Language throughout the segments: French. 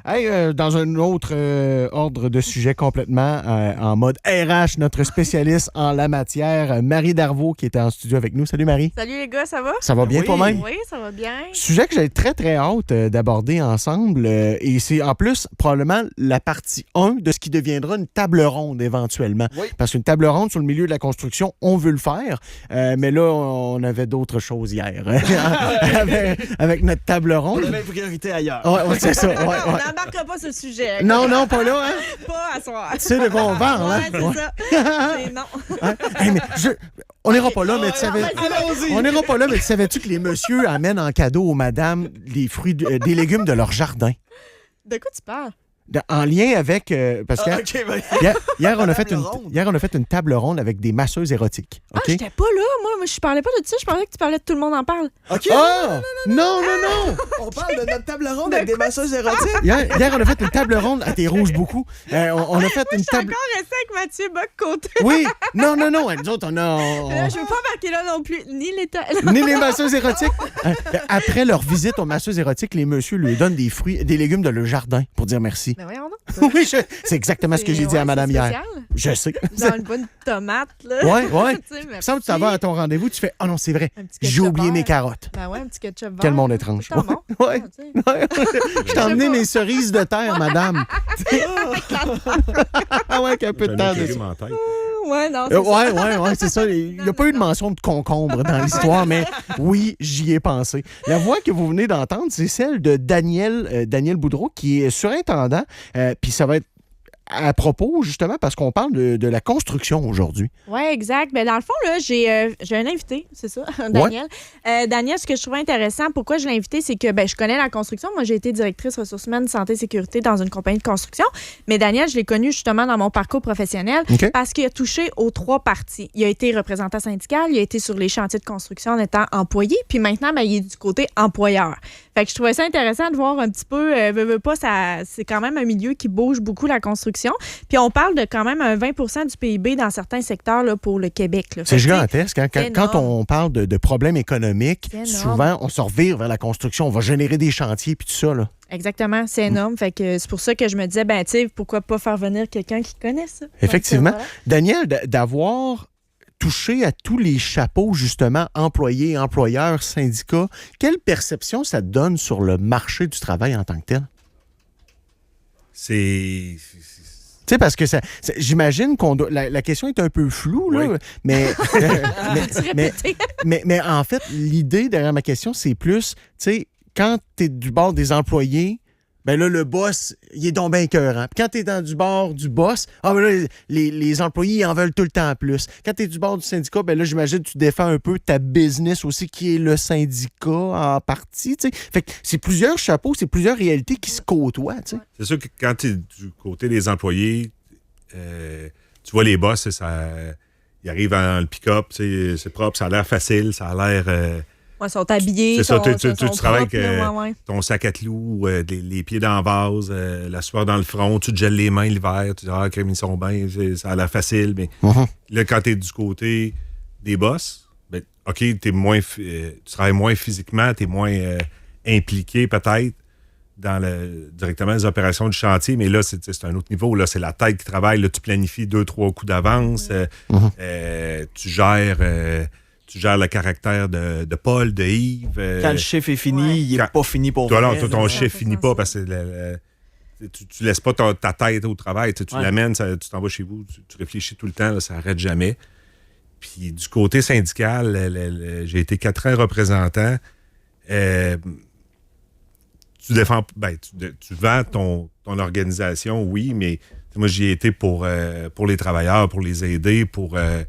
Hey, dans un autre ordre de sujet complètement, en mode RH, notre spécialiste en la matière, Marie Darvaux, qui était en studio avec nous. Salut Marie. Salut les gars, ça va? Ça va bien toi-même? Oui, ça va bien. Sujet que j'ai très, très hâte d'aborder ensemble. Et c'est en plus probablement la partie 1 de ce qui deviendra une table ronde éventuellement. Oui. Parce qu'une table ronde sur le milieu de la construction, on veut le faire. Mais là, on avait d'autres choses hier. avec notre table ronde. On avait une priorité ailleurs. Ouais, c'est ça. On n'embarquera pas sur le sujet. Non, pas là. Hein? Pas à soir. Tu sais de quoi on parle, hein? Ouais, c'est ça. C'est non. Hein? Hey, mais on n'ira pas là, mais tu savais... On n'ira pas là, mais savais-tu que les messieurs amènent en cadeau aux madames les fruits, des légumes de leur jardin? De quoi tu parles? En lien avec... parce que hier, on a fait une table ronde avec des masseuses érotiques. Ah, Okay? j'étais pas là, moi. Je parlais pas de ça. Je pensais que tu parlais de Tout le monde en parle. OK. Oh! Non! On parle de notre table ronde avec des masseuses érotiques. Hier, on a fait une table ronde... Ah, t'es rouge beaucoup. On a fait une table... Je suis encore restée avec Mathieu Bock-Côté. Oui! Non. Nous autres, on a... Je veux pas marquer là non plus. Ni les masseuses érotiques. Après leur visite aux masseuses érotiques, les messieurs lui donnent des fruits, des légumes de leur jardin pour dire merci. Mais voyons donc. Oui, c'est exactement ce que j'ai dit à madame hier. Je sais. Dans une bonne tomate, là. Oui. Tu Il semble que tu vas à ton rendez-vous, tu fais « Ah non, c'est vrai, j'ai j'ai oublié mes carottes. » Ben ouais, un petit ketchup vert. Quel monde étrange. C'est bon. Ouais. Je t'ai emmené mes cerises de terre, madame. Ah ouais, avec un peu de temps dessus. Ouais, non, c'est ça. Ouais, c'est ça. Il n'y a pas eu de mention de concombre dans l'histoire, mais oui, j'y ai pensé. La voix que vous venez d'entendre, c'est celle de Daniel Boudreau, qui est surintendant. Puis ça va être à propos, justement, parce qu'on parle de la construction aujourd'hui. Oui, exact. Ben, dans le fond, là, j'ai un invité, c'est ça, Daniel. Ouais. Daniel, ce que je trouvais intéressant, pourquoi je l'ai invité, c'est que je connais la construction. Moi, j'ai été directrice ressources humaines, santé et sécurité dans une compagnie de construction. Mais Daniel, je l'ai connu justement dans mon parcours professionnel parce qu'il a touché aux 3 parties. Il a été représentant syndical, il a été sur les chantiers de construction en étant employé, puis maintenant, il est du côté employeur. Fait que je trouvais ça intéressant de voir un petit peu, c'est quand même un milieu qui bouge beaucoup, la construction. Puis on parle de quand même un 20 du PIB dans certains secteurs là, pour le Québec. Là. C'est gigantesque. Hein? Quand on parle de problèmes économiques, souvent, on se revire vers la construction. On va générer des chantiers puis tout ça. Là. Exactement, c'est énorme. Fait que c'est pour ça que je me disais, pourquoi pas faire venir quelqu'un qui connaît ça? Effectivement. Donc, Daniel, d'avoir touché à tous les chapeaux, justement, employés, employeurs, syndicats, quelle perception ça te donne sur le marché du travail en tant que tel? Tu sais, parce que j'imagine qu'on doit. La question est un peu floue, là, oui. mais en fait, l'idée derrière ma question, c'est plus, tu sais, quand tu es du bord des employés, ben là, le boss, il est donc bien écœurant. Puis quand tu es du bord du boss, les employés, ils en veulent tout le temps plus. Quand tu es du bord du syndicat, ben là, j'imagine que tu défends un peu ta business aussi, qui est le syndicat en partie. T'sais. Fait que c'est plusieurs chapeaux, c'est plusieurs réalités qui se côtoient. T'sais. C'est sûr que quand tu es du côté des employés, tu vois les boss, ils arrivent dans le pick-up, c'est propre, ça a l'air facile, ça a l'air... ils sont habillés. C'est ça, tu travailles avec ton sac à clous, les pieds dans le vase, la sueur dans le front, tu te gèles les mains l'hiver, tu dis « Ah, comme ils sont bien, ça a l'air facile. » Mais là, quand tu es du côté des boss, OK, tu travailles moins physiquement, tu es moins impliqué peut-être directement les opérations du chantier, mais là, c'est un autre niveau. Là, c'est la tête qui travaille. Là, tu planifies 2-3 coups d'avance. Tu gères le caractère de Paul, de Yves. Quand le chiffre est fini, il n'est pas fini pour toi. Non, ton chiffre finit pas parce que tu laisses pas ta tête au travail. Tu l'amènes, tu t'en vas chez vous, tu réfléchis tout le temps, là, ça n'arrête jamais. Puis du côté syndical, j'ai été 4 ans représentant. Tu défends, tu vends ton organisation, oui, mais moi, j'y ai été pour les travailleurs, pour les aider, puis moi,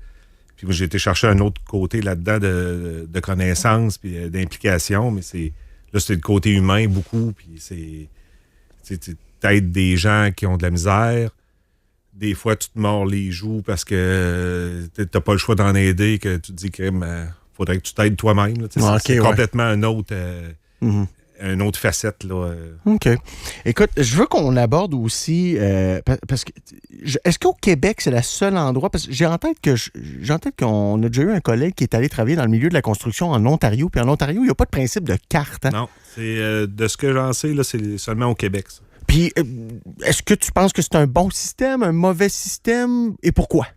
j'ai été chercher un autre côté là-dedans de connaissances puis d'implication, mais c'est le côté humain beaucoup, puis t'aides des gens qui ont de la misère. Des fois, tu te mords les joues parce que t'as pas le choix d'en aider, que tu te dis que faudrait que tu t'aides toi-même. Là, c'est complètement un autre... une autre facette. Là. OK. Écoute, je veux qu'on aborde aussi, parce que est-ce qu'au Québec, c'est le seul endroit, parce que j'ai en tête qu'on a déjà eu un collègue qui est allé travailler dans le milieu de la construction en Ontario, puis en Ontario, il n'y a pas de principe de carte. Hein? Non, c'est de ce que j'en sais, là, c'est seulement au Québec, ça. Puis, est-ce que tu penses que c'est un bon système, un mauvais système, et pourquoi?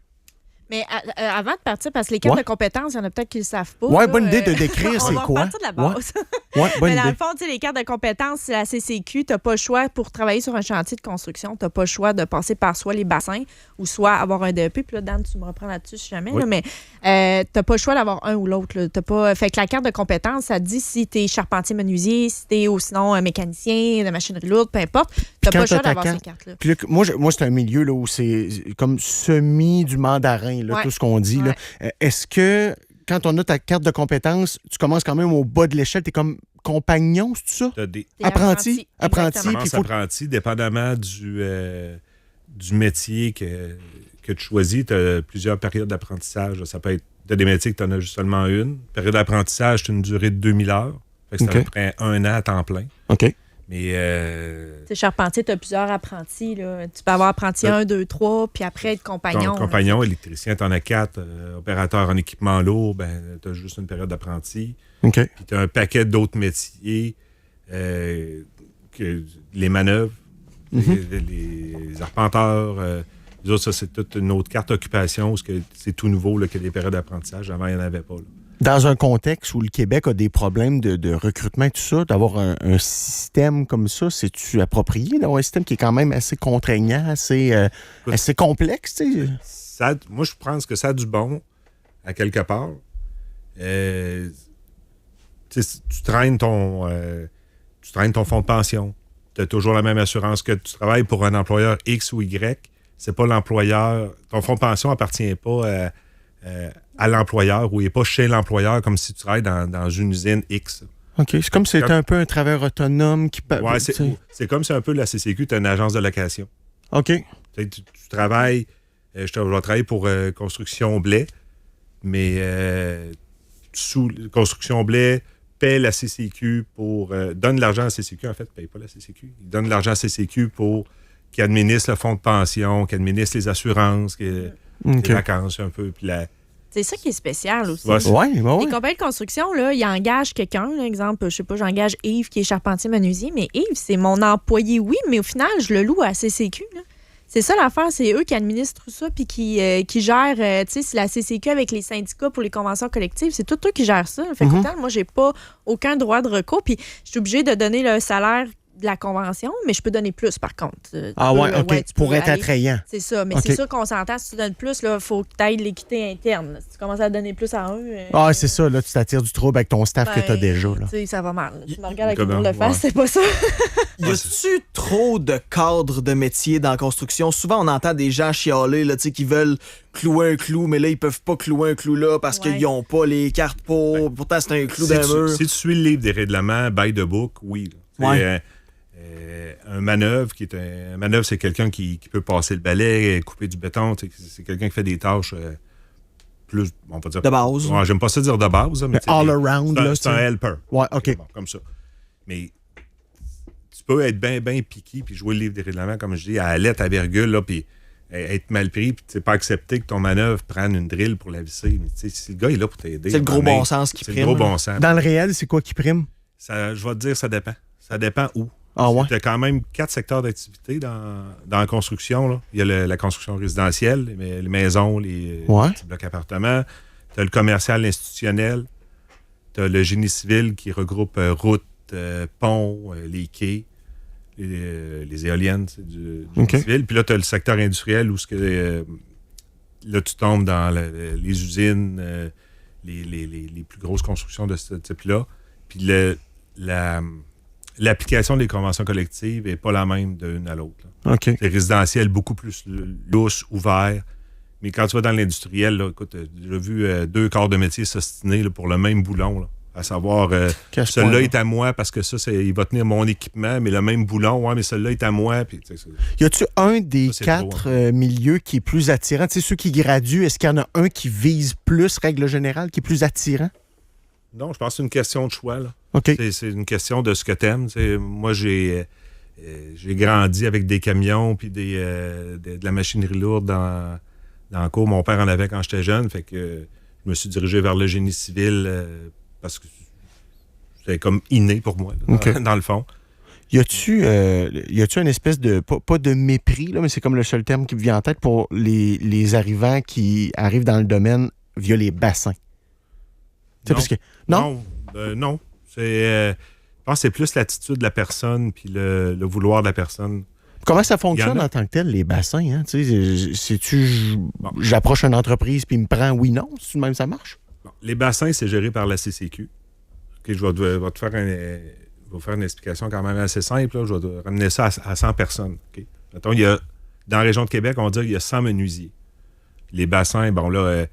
Mais avant de partir, parce que les cartes de compétences, il y en a peut-être qui ne le savent pas. Oui, là, bonne idée de décrire c'est on quoi. va partir de la base. Ouais, bonne Mais dans idée. le fond, tu sais, les cartes de compétences, c'est la CCQ. Tu n'as pas le choix pour travailler sur un chantier de construction. Tu n'as pas le choix de passer par soit les bassins ou soit avoir un DEP. Puis là, Dan, tu me reprends là-dessus si jamais. Oui. Là, mais tu n'as pas le choix d'avoir un ou l'autre. Là. T'as pas... Fait que la carte de compétences, ça te dit si tu es charpentier menuisier, si tu es ou sinon un mécanicien de machinerie lourde, peu importe. Tu n'as pas le choix d'avoir ces cartes-là. Puis là, moi, c'est un milieu là, où c'est comme semi du mandarin, là, tout ce qu'on dit. Là. Est-ce que quand on a ta carte de compétences, tu commences quand même au bas de l'échelle, tu es comme compagnon, c'est ça? T'as des Apprenti. Apprenti, dépendamment du métier que tu choisis, tu as plusieurs périodes d'apprentissage. Ça peut être des métiers que tu en as juste seulement une. Période d'apprentissage, c'est une durée de 2000 heures. Fait que c'est à peu près 1 an à temps plein. OK. Mais. Tu sais, charpentier, tu as plusieurs apprentis. Là. Tu peux avoir apprenti 1, 2, 3, puis après être compagnon. Compagnon, électricien, tu en as 4. Opérateur en équipement lourd, tu as juste une période d'apprenti. OK. Puis tu as un paquet d'autres métiers, que les manœuvres, les arpenteurs. Les autres, ça, c'est toute une autre carte occupation, parce que c'est tout nouveau là, qu'il y a des périodes d'apprentissage. Avant, il n'y en avait pas. Là. Dans un contexte où le Québec a des problèmes de recrutement et tout ça, d'avoir un système comme ça, c'est-tu approprié d'avoir un système qui est quand même assez contraignant, assez complexe? Tu sais? Moi, je pense que ça a du bon, à quelque part. Tu traînes ton fonds de pension. Tu as toujours la même assurance que tu travailles pour un employeur X ou Y. C'est pas l'employeur. Ton fonds de pension appartient pas à l'employeur ou il n'est pas chez l'employeur comme si tu travailles dans une usine X. OK. C'est comme si c'était un peu un travailleur autonome qui peut. Oui, c'est comme si un peu la CCQ, tu as une agence de location. OK. Tu travailles. Je vais travailler pour Construction Blais, mais sous Construction Blais, paie la CCQ donne de l'argent à la CCQ. En fait, ne paye pas la CCQ. Il donne de l'argent à la CCQ pour qui administre le fonds de pension, qui administre les assurances, les vacances un peu. Puis c'est ça qui est spécial aussi. Les compagnies de construction, là, ils engagent quelqu'un, là, exemple, je sais pas, j'engage Yves qui est charpentier menuisier, mais Yves, c'est mon employé, oui, mais au final, je le loue à CCQ. Là. C'est ça l'affaire, c'est eux qui administrent tout ça puis qui gèrent, tu sais, c'est la CCQ avec les syndicats pour les conventions collectives, c'est tout eux qui gèrent ça. Fait qu'autant, moi, j'ai pas aucun droit de recours, puis je suis obligée de donner le salaire de la convention, mais je peux donner plus, par contre. Pour être attrayant. C'est ça, mais c'est sûr qu'on s'entend, si tu donnes plus, il faut que tu ailles l'équité interne. Si tu commences à donner plus à un... c'est ça, là, tu t'attires du trouble avec ton staff que tu as déjà. Là. Ça va mal. Tu me regardes avec le tour de face, c'est pas ça. Y a-tu trop de cadres de métier dans la construction? Souvent, on entend des gens chialer là, qui veulent clouer un clou, mais là, ils peuvent pas clouer un clou là parce qu'ils n'ont pas les cartes pour. Pourtant, c'est un clou d'un mur. Si tu suis le livre des règlements, by the book, oui. Un manœuvre, c'est quelqu'un qui peut passer le balai, couper du béton. C'est quelqu'un qui fait des tâches plus, on va dire... De base. Ouais, j'aime pas ça dire de base. Mais all around. C'est un helper. Ouais, OK. Bon, comme ça. Mais tu peux être bien piqué puis jouer le livre des règlements, comme je dis, à la lettre, à virgule, là, puis être mal pris, puis pas accepter que ton manœuvre prenne une drille pour la visser. Mais si le gars est là pour t'aider... C'est le gros bon sens qui prime. C'est le gros bon sens. Dans le réel, c'est quoi qui prime? Je vais te dire, ça dépend. Ça dépend où. Tu as quand même 4 secteurs d'activité dans la construction. Là. Il y a la construction résidentielle, les maisons, les petits blocs appartements. Tu as le commercial, l'institutionnel. Tu as le génie civil qui regroupe routes, ponts, les quais, les éoliennes du génie civil. Puis là, tu as le secteur industriel où là, tu tombes dans les usines, les plus grosses constructions de ce type-là. Puis l'application des conventions collectives n'est pas la même d'une à l'autre. OK. C'est résidentiel, beaucoup plus lousse, ouvert. Mais quand tu vas dans l'industriel, là, écoute, j'ai vu 2 corps de métier s'ostiner pour le même boulon. Là, à savoir, celui-là est à moi parce que il va tenir mon équipement, mais le même boulon, mais celui-là est à moi. Puis, y a-tu un des 4 milieux qui est plus attirant? Tu sais, ceux qui graduent, est-ce qu'il y en a un qui vise plus, règle générale, qui est plus attirant? Non, je pense que c'est une question de choix. Là. Okay. C'est une question de ce que t'aimes. Moi, j'ai grandi avec des camions puis de la machinerie lourde dans le cours. Mon père en avait quand j'étais jeune. Fait que je me suis dirigé vers le génie civil parce que c'était comme inné pour moi, dans le fond. Y a-tu une espèce de, pas de mépris, là, mais c'est comme le seul terme qui me vient en tête pour les arrivants qui arrivent dans le domaine via les bassins? Non. Parce que, non? Non. Je pense que c'est plus l'attitude de la personne puis le vouloir de la personne. Comment ça fonctionne Il y en a. en tant que tel, les bassins? Hein? J'approche une entreprise puis il me prend oui, non? C'est même ça marche? Bon, les bassins, c'est géré par la CCQ. OK, je vais te faire une explication quand même assez simple. Là. Je vais te ramener ça à 100 personnes. OK? Mettons, dans la région de Québec, on va dire qu'il y a 100 menuisiers. Les bassins, bon là,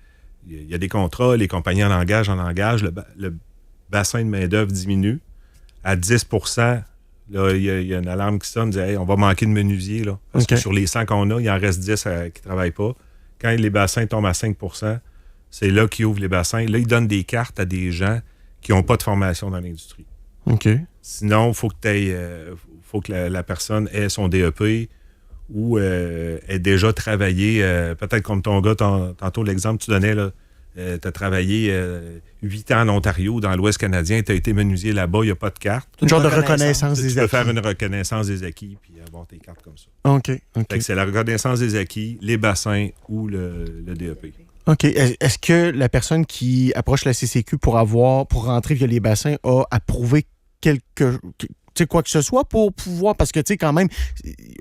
il y a des contrats, les compagnies en engagent. Le bassin de main-d'œuvre diminue. À 10 là, il y a une alarme qui sonne, dit hey, on va manquer de menuisiers. Là, parce que sur les 100 qu'on a, il en reste 10 qui ne travaillent pas. Quand les bassins tombent à 5 c'est là qu'ils ouvrent les bassins. Là, ils donnent des cartes à des gens qui n'ont pas de formation dans l'industrie. OK. Sinon, il faut que la personne ait son DEP ou ait déjà travaillé, peut-être comme ton gars, tantôt l'exemple que tu donnais, tu as travaillé 8 ans en Ontario, dans l'Ouest canadien, tu as été menuisier là-bas, il n'y a pas de carte. Une genre de reconnaissance des Tu peux acquis. faire une reconnaissance des acquis puis avoir tes cartes comme ça. OK. Fait que c'est la reconnaissance des acquis, les bassins ou le DEP. OK. Est-ce que la personne qui approche la CCQ pour rentrer via les bassins a approuvé quoi que ce soit pour pouvoir... Parce que, tu sais, quand même,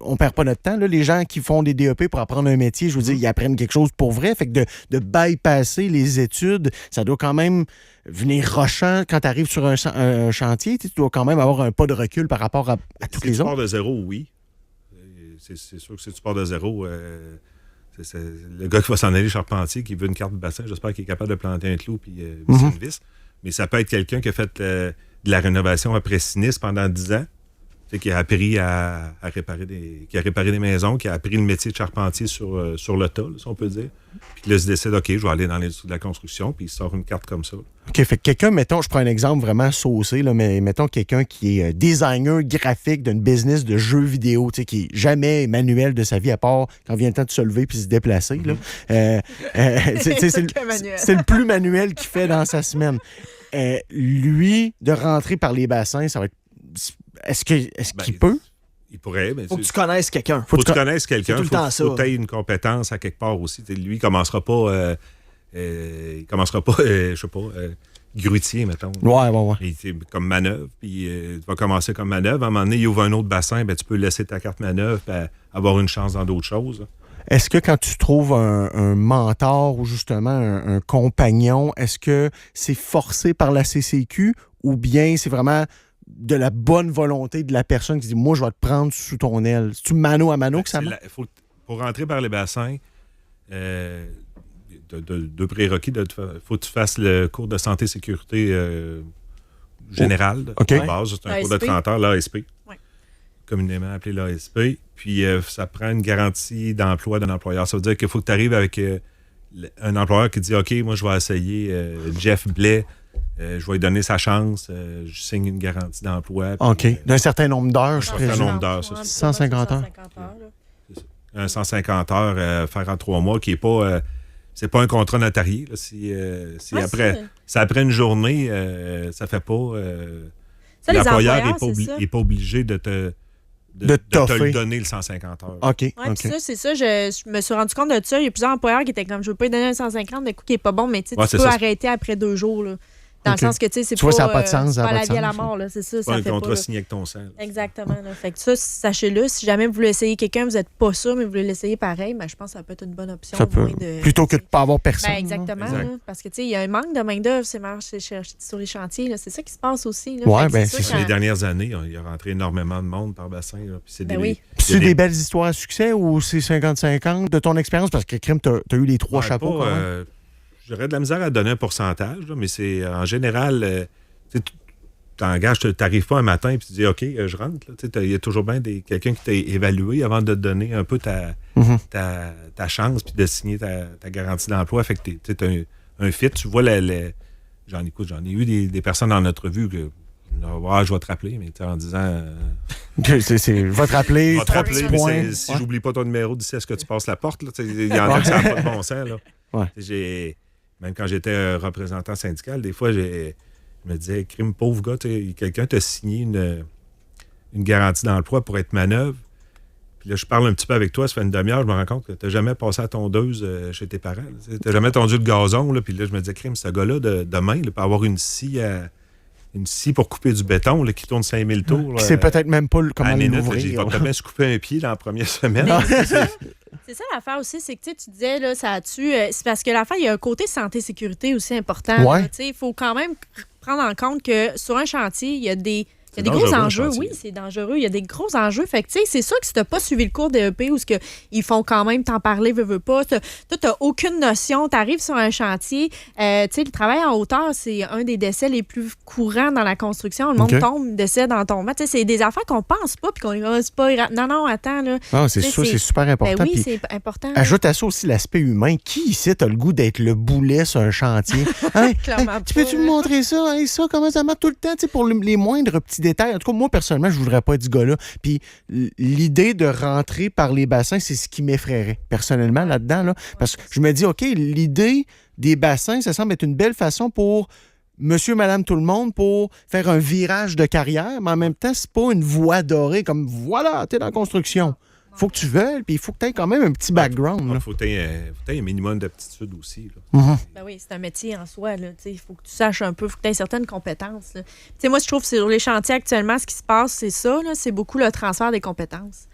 on perd pas notre temps. Là, les gens qui font des DEP pour apprendre un métier, je veux dire, ils apprennent quelque chose pour vrai. Fait que de bypasser les études, ça doit quand même venir rochant quand tu arrives sur un chantier. Tu dois quand même avoir un pas de recul par rapport à toutes les autres. Si tu pars de zéro, oui. C'est sûr que si tu pars de zéro... c'est le gars qui va s'en aller charpentier, qui veut une carte de bassin, j'espère qu'il est capable de planter un clou puis visser une vis. Mais ça peut être quelqu'un qui a fait de la rénovation après sinistre pendant 10 ans, qui a appris à réparer des maisons, qui a appris le métier de charpentier sur le tas, là, si on peut dire. Puis là, il se décide, OK, je vais aller dans l'industrie de la construction, puis il sort une carte comme ça. OK, fait que quelqu'un, mettons, je prends un exemple vraiment saucé, là, mais mettons quelqu'un qui est designer graphique d'une business de jeux vidéo, tu sais, qui est jamais manuel de sa vie, à part quand vient le temps de se lever puis se déplacer. Là. C'est le plus manuel qu'il fait dans sa semaine. Lui, de rentrer par les bassins, ça va être... Est-ce qu'il peut? Il pourrait, mais Faut que tu connaisses quelqu'un. Faut que tu connaisses quelqu'un. C'est tout le temps faut que tu aies une compétence à quelque part aussi. Lui, il commencera pas, je sais pas, grutier, mettons. Ouais. Et, comme manœuvre. Puis tu vas commencer comme manœuvre. À un moment donné, il ouvre un autre bassin, ben, tu peux laisser ta carte manœuvre et avoir une chance dans d'autres choses. Est-ce que quand tu trouves un mentor ou justement un compagnon, est-ce que c'est forcé par la CCQ ou bien c'est vraiment de la bonne volonté de la personne qui dit « Moi, je vais te prendre sous ton aile ». C'est-tu mano à mano que ça marche? Pour rentrer par les bassins, deux prérequis. Il faut que tu fasses le cours de santé-sécurité générale, de base. C'est un cours de 30 heures, l'ASP. Oui. Communément appelé l'ASP. Puis, ça prend une garantie d'emploi d'un employeur. Ça veut dire qu'il faut que tu arrives avec un employeur qui dit « OK, moi, je vais essayer Jeff Blais. Je vais lui donner sa chance. Je signe une garantie d'emploi. » OK. D'un certain nombre d'heures, je présume. Un certain nombre d'heures, ça. 150 heures. Un 150 heures faire en 3 mois qui n'est pas... c'est pas un contrat notarié. Là. Si après une journée, ça fait pas... l'employeur n'est pas obligé de te le donner le 150 heures. OK. Oui, ça, c'est ça. Je me suis rendu compte de ça. Il y a plusieurs employeurs qui étaient comme, je veux pas lui donner un 150, de coup qui est pas bon, mais tu peux arrêter après 2 jours. Là. Dans le sens que, tu sais, c'est pas... ça n'a pas de sens. C'est pas la vie à la mort, là. C'est ça, ça un fait contrat pas, signé avec ton sang. Là. Exactement. Là. Fait que ça, sachez-le, si jamais vous voulez essayer quelqu'un, vous n'êtes pas sûr, mais vous voulez l'essayer pareil, ben, je pense que ça peut être une bonne option. Ça peut. Plutôt que de ne pas avoir personne. Ben, exactement. Là, parce que, tu sais, il y a un manque de main-d'œuvre sur les chantiers. Là. C'est ça qui se passe aussi. Là. Ouais, ben, c'est les dernières années, il y a rentré énormément de monde par bassin. Là, puis c'est c'est des belles histoires à succès ou c'est 50-50 de ton expérience? Parce que, Crime, tu as eu les 3 chapeaux. J'aurais de la misère à donner un pourcentage, là, mais c'est en général, tu t'engages, tu n'arrives pas un matin et tu dis OK, je rentre. Il y a toujours bien quelqu'un qui t'a évalué avant de te donner un peu ta chance puis de signer ta garantie d'emploi. Fait que tu as un fit. Tu vois, j'en ai eu des personnes dans notre vue que je vais te rappeler, mais en disant. Je vais te rappeler, 3 petits points. Si j'oublie pas ton numéro d'ici, est-ce que tu passes la porte? Il y en a qui n'ont pas de bon sens. Là. Ouais. Même quand j'étais représentant syndical, des fois, je me disais, crime pauvre gars, quelqu'un t'a signé une garantie d'emploi pour être manœuvre. Puis là, je parle un petit peu avec toi, ça fait une demi-heure, je me rends compte que tu n'as jamais passé à tondeuse chez tes parents. Tu n'as jamais tondu le gazon. Là, puis là, je me disais, crime, ce gars-là, demain, il peut avoir une scie pour couper du béton là, qui tourne 5000 tours. Puis c'est peut-être même pas comment l'ouvrir. Il va peut-être bien se couper un pied dans la première semaine. C'est ça l'affaire aussi, c'est que tu disais, là, ça tue. C'est parce que l'affaire, il y a un côté santé-sécurité aussi important. Ouais. Il faut quand même prendre en compte que sur un chantier, il y a des gros enjeux. Oui, c'est dangereux. Il y a des gros enjeux. Fait que, c'est sûr que si tu n'as pas suivi le cours DEP ou ce que ils font quand même t'en parler, veux pas. Toi, tu n'as aucune notion. Tu arrives sur un chantier. Le travail en hauteur, c'est un des décès les plus courants dans la construction. Le monde tombe, décède en tombant. C'est des affaires qu'on pense pas puis qu'on c'est pas. Non, attends. Là. Ah, c'est sûr, c'est super important. Ben oui, c'est important. Ajoute à ça aussi l'aspect humain. Qui ici a le goût d'être le boulet sur un chantier? Hein? Tu peux-tu me montrer ça? Hey, ça, comment ça marche tout le temps? Pour les moindres petits détails. En tout cas, moi, personnellement, je voudrais pas être ce gars-là. Puis l'idée de rentrer par les bassins, c'est ce qui m'effraierait, personnellement, là-dedans. Là, parce que je me dis, OK, l'idée des bassins, ça semble être une belle façon pour monsieur, madame, tout le monde, pour faire un virage de carrière, mais en même temps, c'est pas une voie dorée, comme voilà, t'es dans la construction. Faut que tu veuilles, puis il faut que tu aies quand même un petit background. Il faut que tu aies un minimum d'aptitude aussi. Là. Mm-hmm. Ben oui, c'est un métier en soi. Il faut que tu saches un peu, il faut que tu aies certaines compétences. Moi, je trouve que sur les chantiers actuellement, ce qui se passe, c'est ça. Là, c'est beaucoup le transfert des compétences.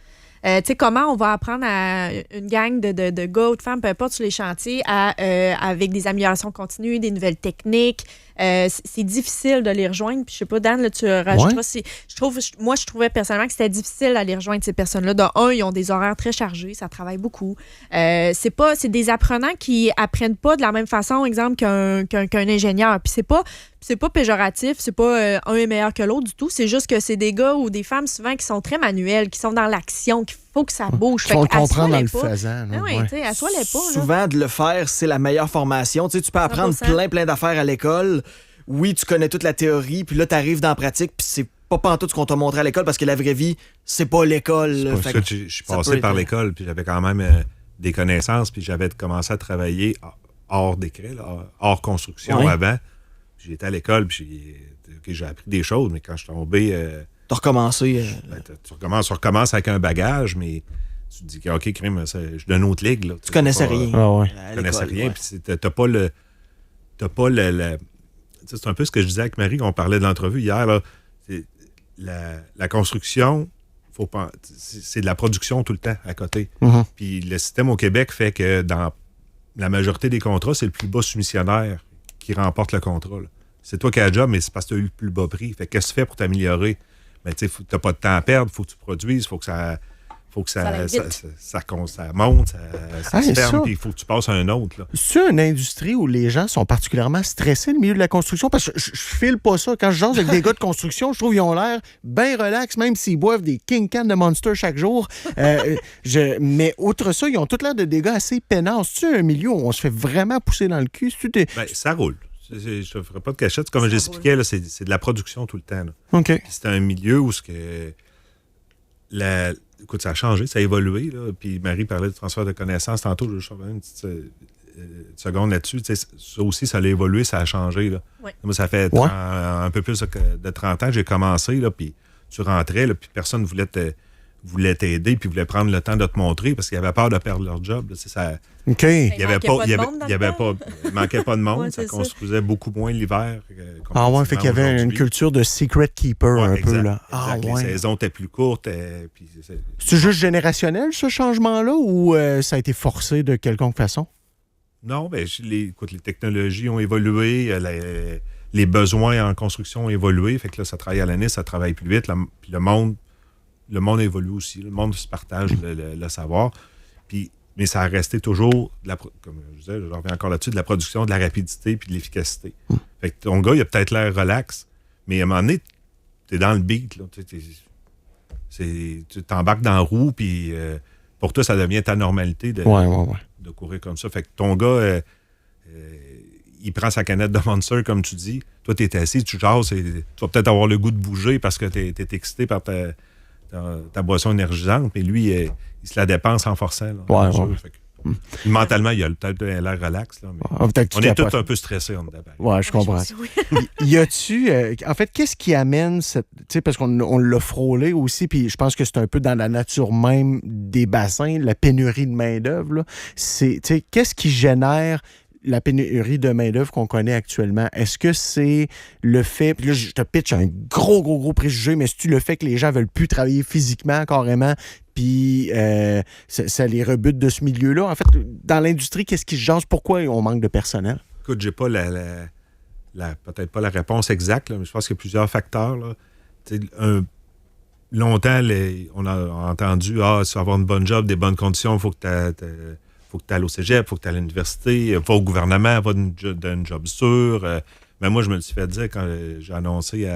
Comment on va apprendre à une gang de gars ou de femmes, peu importe, sur les chantiers, avec des améliorations continues, des nouvelles techniques. C'est difficile de les rejoindre. Puis je sais pas, Dan, là, tu rajouteras. Moi, je trouvais personnellement que c'était difficile d'aller rejoindre ces personnes-là. De un, ils ont des horaires très chargés, ça travaille beaucoup. C'est des apprenants qui apprennent pas de la même façon, exemple, qu'un ingénieur. Puis c'est pas péjoratif, c'est pas un est meilleur que l'autre du tout. C'est juste que c'est des gars ou des femmes souvent qui sont très manuels, qui sont dans l'action, qu'il faut que ça bouge. Il faut le comprendre en le faisant. Oui, assois-les pas. Là. Souvent, de le faire, c'est la meilleure formation. Tu peux apprendre 100%. plein d'affaires à l'école. Oui, tu connais toute la théorie, puis là, tu arrives dans la pratique, puis c'est pas pantoute ce qu'on t'a montré à l'école, parce que la vraie vie, c'est pas l'école. C'est pour ça que je suis passé par l'école, puis j'avais quand même des connaissances, puis j'avais commencé à travailler hors décret, là, hors construction avant. J'étais à l'école, puis j'ai appris des choses, mais quand je suis tombé... T'as recommencé... tu recommences avec un bagage, mais tu te dis que, OK, crime, je suis d'une autre ligue. Là. Tu connaissais rien. Tu connaissais rien, puis t'as pas le... C'est un peu ce que je disais avec Marie, qu'on parlait de l'entrevue hier. Là. La construction, c'est de la production tout le temps à côté. Mm-hmm. Puis le système au Québec fait que dans la majorité des contrats, c'est le plus bas soumissionnaire qui remporte le contrat. Là. C'est toi qui as le job, mais c'est parce que tu as eu le plus bas prix. Fait que qu'est-ce que tu fais pour t'améliorer? Ben, tu n'as pas de temps à perdre, il faut que tu produises, il faut que ça monte, ça se ferme, puis il faut que tu passes à un autre. Là. C'est une industrie où les gens sont particulièrement stressés, le milieu de la construction, parce que je file pas ça. Quand je jase avec des gars de construction, je trouve qu'ils ont l'air bien relax, même s'ils boivent des King Cans de Monster chaque jour. Mais outre ça, ils ont tout l'air de des gars assez peinards. C'est un milieu où on se fait vraiment pousser dans le cul? Ça roule. Je ne ferai pas de cachette. Comme j'expliquais, là, c'est de la production tout le temps. Là. OK. C'est un milieu où écoute, ça a changé, ça a évolué. Là. Puis Marie parlait de transfert de connaissances. Tantôt, je vais une petite seconde là-dessus. Ça aussi, ça a évolué, ça a changé. Là. Ouais. Moi, ça fait un peu plus de 30 ans que j'ai commencé. Là, puis tu rentrais, là, puis personne ne voulait t'aider puis voulait prendre le temps de te montrer parce qu'ils avaient peur de perdre leur job. Là. Ça, OK. Il manquait pas de monde. Ouais, ça construisait beaucoup moins l'hiver. Fait qu'il y avait une culture de secret keeper exact, peu. Là. Exact. Les saisons étaient plus courtes. C'est juste générationnel, ce changement-là, ou ça a été forcé de quelconque façon? Non, les technologies ont évolué, les besoins en construction ont évolué. Fait que là, ça travaille à l'année, ça travaille plus vite. Puis le monde évolue aussi. Le monde se partage le savoir. Mais ça a resté toujours, comme je disais, je reviens encore là-dessus, de la production, de la rapidité puis de l'efficacité. Fait que ton gars, il a peut-être l'air relax, mais à un moment donné, t'es dans le beat. Là, tu t'embarques dans la roue, puis pour toi, ça devient ta normalité de courir comme ça. Fait que ton gars, il prend sa canette de Monster, comme tu dis. Toi, t'es assis, tu jases, tu vas peut-être avoir le goût de bouger parce que t'es excité par ta boisson énergisante, mais lui, il se la dépense en forçant. Là, Mentalement, il y a peut-être l'air relax. Là, mais Peut-être que on tu est capotes. tous un peu stressés en dedans. Ouais, je comprends. Oui. Y a-tu. En fait, qu'est-ce qui amène cette. Tu sais, parce qu'on l'a frôlé aussi, puis je pense que c'est un peu dans la nature même des bassins, la pénurie de main-d'œuvre. Là. Tu sais, qu'est-ce qui génère la pénurie de main-d'œuvre qu'on connaît actuellement? Est-ce que c'est le fait. Puis là, je te pitch un gros préjugé, mais c'est-tu le fait que les gens veulent plus travailler physiquement, carrément, puis ça les rebute de ce milieu-là? En fait, dans l'industrie, qu'est-ce qui se jase? Pourquoi on manque de personnel? Écoute, j'ai pas peut-être pas la réponse exacte, là, mais je pense qu'il y a plusieurs facteurs. Là. Longtemps, on a entendu si tu veux avoir une bonne job, des bonnes conditions, il faut que tu ailles au cégep, il faut que tu ailles à l'université, va au gouvernement, va d'un job sûr. Mais moi, je me le suis fait dire quand j'ai annoncé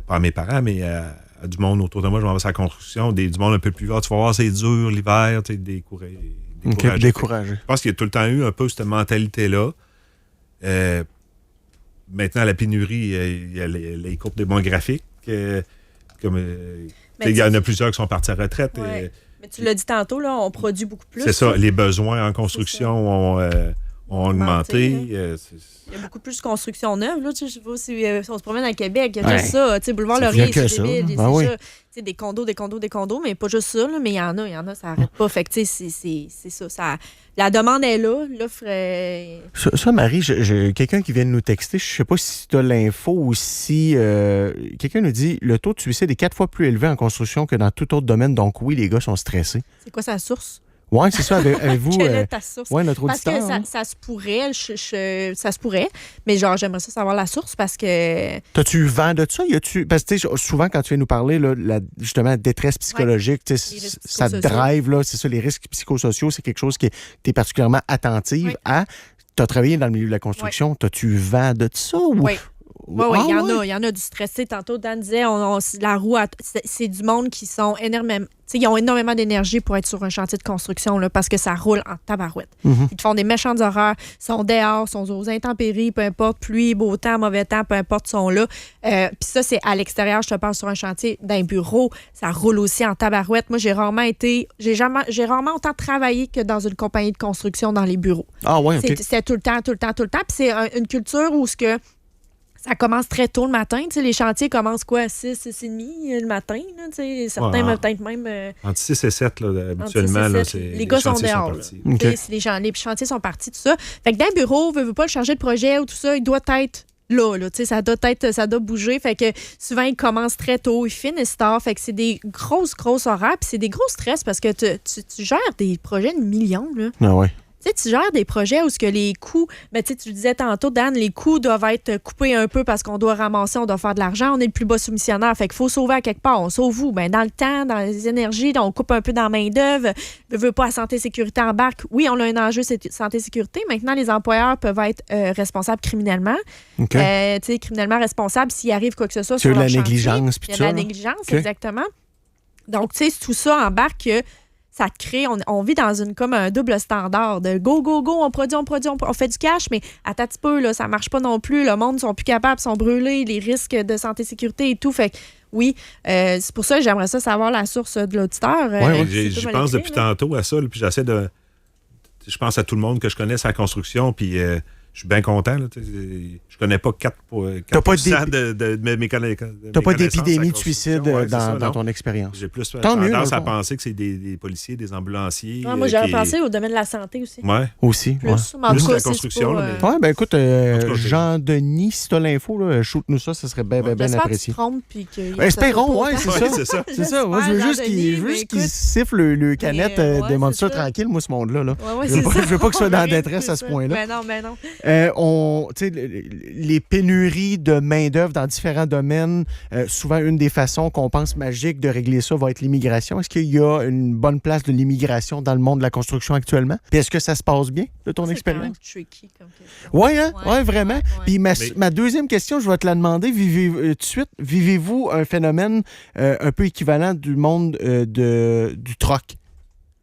pas à mes parents, mais à du monde autour de moi, je m'en vais sur la construction, du monde un peu plus vieux. Tu vas voir, c'est dur l'hiver, tu sais, découragé. Je pense qu'il y a tout le temps eu un peu cette mentalité-là. Maintenant, la pénurie, il y a les courbes démographiques. Il y en a plusieurs qui sont partis à la retraite. Ouais. Mais tu l'as dit tantôt, là, on produit beaucoup plus. C'est ça, les besoins en construction ont augmenté. Il y a beaucoup plus de construction neuve. Là, je sais pas si on se promène à Québec, il y a juste ça. Boulevard Laurier, c'est débile. C'est des condos, mais pas juste ça. Là, mais il y en a, ça n'arrête pas. Fait que c'est ça. La demande est là, l'offre est... Ça, Marie, j'ai quelqu'un qui vient de nous texter. Je sais pas si tu as l'info ou si... quelqu'un nous dit, le taux de suicide est 4 fois plus élevé en construction que dans tout autre domaine. Donc oui, les gars sont stressés. C'est quoi sa source? Oui, c'est ça. Avez-vous. Quelle est ta source? Oui, notre auditeur. Parce que ça se pourrait, ça se pourrait, mais genre, j'aimerais ça savoir la source parce que. T'as-tu eu vent de ça? Parce que souvent, quand tu viens nous parler, là, justement, la détresse psychologique, ça te drive, là, c'est ça, les risques psychosociaux, c'est quelque chose que tu es particulièrement attentive à. Tu as travaillé dans le milieu de la construction. T'as-tu eu vent de ça? Oui. Oui, il y en a du stress. Tantôt, Dan disait, la roue, c'est du monde qui sont énormément. Ils ont énormément d'énergie pour être sur un chantier de construction là, parce que ça roule en tabarouette. Mm-hmm. Ils te font des méchantes horreurs, sont dehors, sont aux intempéries, peu importe, pluie, beau temps, mauvais temps, peu importe, sont là. Puis ça, c'est à l'extérieur, je te parle sur un chantier, d'un bureau, ça roule aussi en tabarouette. Moi, j'ai rarement autant travaillé que dans une compagnie de construction dans les bureaux. Ah ouais, OK. C'est tout le temps. Puis c'est une culture où ce que ça commence très tôt le matin. Les chantiers commencent quoi? À 6, 6h30 le matin? Là, certains peut-être même... Entre 6 et 7, là, habituellement. Là, les gars sont dehors. Okay. Les chantiers sont partis, tout ça. Fait que dans le bureau, veut pas le charger de projet ou tout ça, il doit être là. Ça doit bouger. Fait que souvent, ils commencent très tôt, ils finissent tard. Fait que c'est des grosses horaires. Puis c'est des gros stress parce que tu gères des projets de millions. Là. Ah ouais. Tu gères des projets où ce que les coûts, tu le disais tantôt, Dan, les coûts doivent être coupés un peu parce qu'on doit ramasser, on doit faire de l'argent, on est le plus bas soumissionnaire, fait qu'il faut sauver à quelque part. On sauve où? Dans le temps, dans les énergies, on coupe un peu dans la main-d'œuvre, ne veut pas la santé-sécurité embarque. Oui, on a un enjeu santé-sécurité. Maintenant, les employeurs peuvent être responsables criminellement. Okay. Criminellement responsables s'il arrive quoi que ce soit sur leur la chantier. négligence. Il y a de la négligence, exactement. Donc, tout ça embarque ça te crée, on vit dans comme un double standard de go, on produit, on fait du cash, mais à un petit peu, là, ça marche pas non plus. Le monde ne sont plus capables, sont brûlés, les risques de santé-sécurité et tout. Fait que oui, c'est pour ça que j'aimerais ça savoir la source de l'auditeur. J'y pense depuis tantôt à ça, puis j'essaie de... Je pense à tout le monde que je connais sur la construction, puis je suis bien content. Là, je connais pas 4% de mes connaissances. Tu n'as pas d'épidémie de suicide dans ton expérience. J'ai plus tendance à penser que c'est des policiers, des ambulanciers. Moi, j'aurais pensé au domaine de la santé aussi. Oui. Aussi. Plus la construction. Oui, écoute, Jean-Denis, si tu as l'info, shoot-nous ça serait bien apprécié. Espérons, oui, c'est ça. C'est ça. Moi, je veux juste qu'il siffle le canette de Monster tranquille, moi, ce monde-là. Je veux pas qu'il soit dans la détresse à ce point-là. Ben non. Les pénuries de main-d'œuvre dans différents domaines, souvent, une des façons qu'on pense magique de régler ça va être l'immigration. Est-ce qu'il y a une bonne place de l'immigration dans le monde de la construction actuellement? Puis est-ce que ça se passe bien, de ton expérience? C'est tricky comme question. Oui, vraiment. Ouais. Puis ma deuxième question, je vais te la demander tout de suite. Vivez-vous un phénomène un peu équivalent du monde du troc?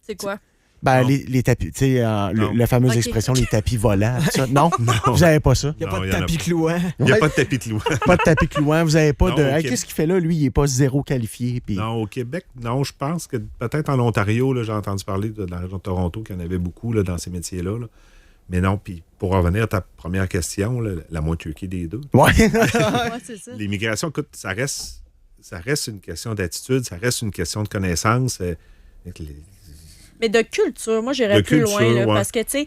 C'est quoi? Ben, Non. les tapis, tu sais, Non. la fameuse Ok. expression, les tapis volants. Ça. Non? Vous n'avez pas ça? Il n'y a Non, pas il de y en a tapis pas. clouant. Il n'y a Ouais. pas de tapis de loi. Pas de tapis clouant. Vous n'avez pas Non, de. au Hey, Québec. qu'est-ce qu'il fait là? Lui, il n'est pas zéro qualifié. Puis... Non, au Québec, non, je pense que peut-être en Ontario, là, j'ai entendu parler dans la région de Toronto qu'il y en avait beaucoup là, dans ces métiers-là. Là. Mais non, puis pour revenir à ta première question, là, la moitié des deux. Ouais. Ouais, c'est ça. L'immigration, écoute, ça reste une question d'attitude, ça reste une question de connaissance. Mais de culture, moi, j'irais De plus culture, loin. Là, ouais. parce que, tu